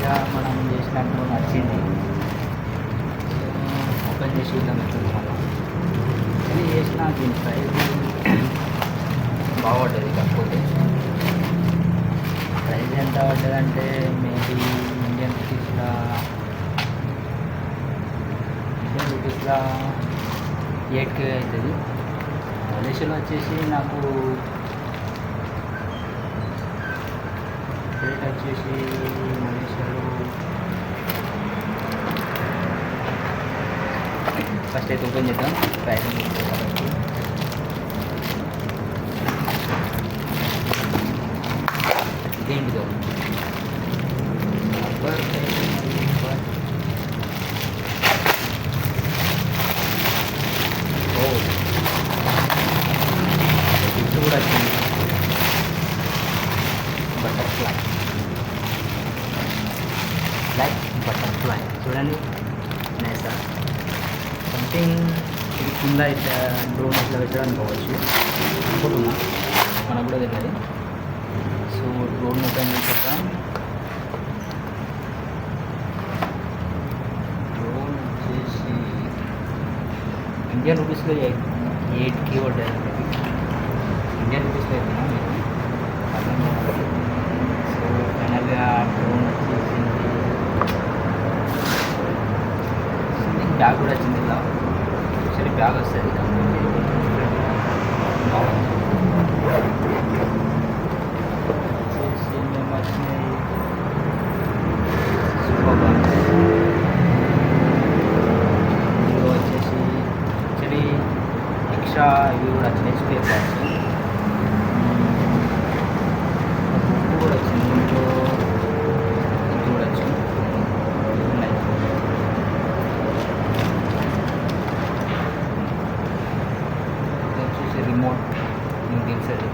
ఫైనల్గా మనం చేసినట్టు నచ్చింది. ఓపెన్ చేసి చూద్దాం ఎట్లుంది మనం. ఇది చేసిన దీని ప్రైస్ బాగుంటుంది. కాకపోతే ప్రైస్ ఎంత పడ్డదంటే మేబీ ఇండియన్ రూపీస్లో 8K అవుతుంది. మలేషియాలో వచ్చేసి నాకు రేట్ వచ్చేసి మలేషియాలో ఫస్ట్ అయితే ఓపెన్ చేద్దాం. ప్రైసింగ్ కాబట్టి ఇదేంటిదో గిఫ్ట్ కూడా వచ్చింది. బటర్ఫ్లై లైక్ బటర్ఫ్లై చూడండి. నైసా సంథింగ్ ఇది కింద ఇట్లా డ్రోన్ ఇట్లా పెట్టడానికి పోవచ్చు అనుకుంటున్నా, మనకు కూడా తెలియదు. సో డ్రోన్ ఓపెన్ చేసాక డ్రోన్ వచ్చేసి ఇండియన్ రూపీస్లో 8K పడ్డాయి. ఇండియన్ రూపీస్లో అయిపోయినా మీరు అర్థం కావాలి. సో ఫైనల్గా డ్రోన్ వచ్చేసింది. బ్యాగ్ కూడా వచ్చింది. ఇలా యాక్చువల్లీ బ్యాగ్ వస్తుంది వచ్చేసి మేము వచ్చినాయి ఇందులో వచ్చేసి యాక్చువల్లీ ఎక్స్ట్రా ఇవి కూడా వచ్చినాయి. స్పేర్ పార్ట్స్ బుక్ కూడా వచ్చింది. ఇంట్లో ఇది కూడా వచ్చింది. రిమోట్ మీకు తెలిసేది.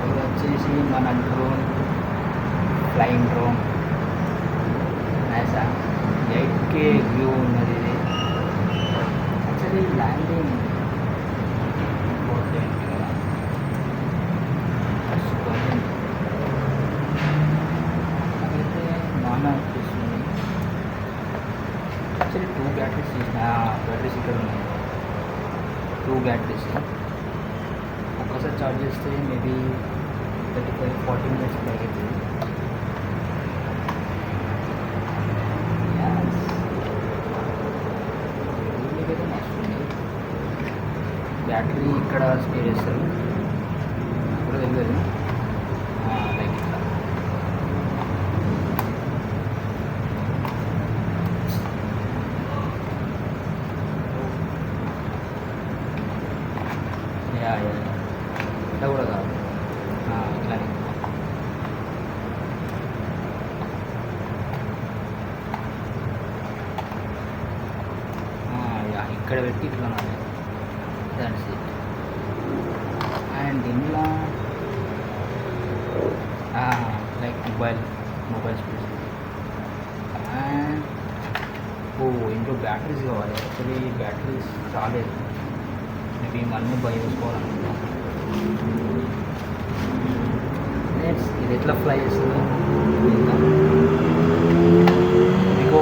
ఇది వచ్చేసి మన డ్రోన్, ఫ్లయింగ్ డ్రోన్. నైసా 8K వ్యూ ఉన్నది. ఇది యాక్చువల్లీ ల్యాండింగ్ ఇంపార్టెంట్ కదా. నాకైతే బాగా అనిపిస్తుంది. యాక్చువల్లీ 2 బ్యాటరీస్ బ్యాటరీస్ ఇక్కడ ఉన్నాయి. 2 బ్యాటరీస్ ఒక్కసారి ఛార్జ్ చేస్తే మేబీ 35-40 మినిట్స్ బ్యాక్ అవుతుంది. మీకైతే నచ్చుతుంది. బ్యాటరీ ఇక్కడ స్పేర్ చేస్తారు కూడా తెలియదు. లైక్ ఇట్లా ఇట్లా కూడా కాదు, ఇట్లానే ఇక్కడ పెట్టి ఇట్లా దాట్స్ ఇట్. అండ్ ఇందులో లైక్ మొబైల్ స్పేస్. అండ్ ఇంట్లో బ్యాటరీస్ కావాలి. యాక్చువల్లీ బ్యాటరీస్ రాలేదు. మేబీ మనమే బై చేసుకోవాలనుకుంటున్నాం. ఇది ఎట్లా ఫ్లై చేస్తుందో మీకు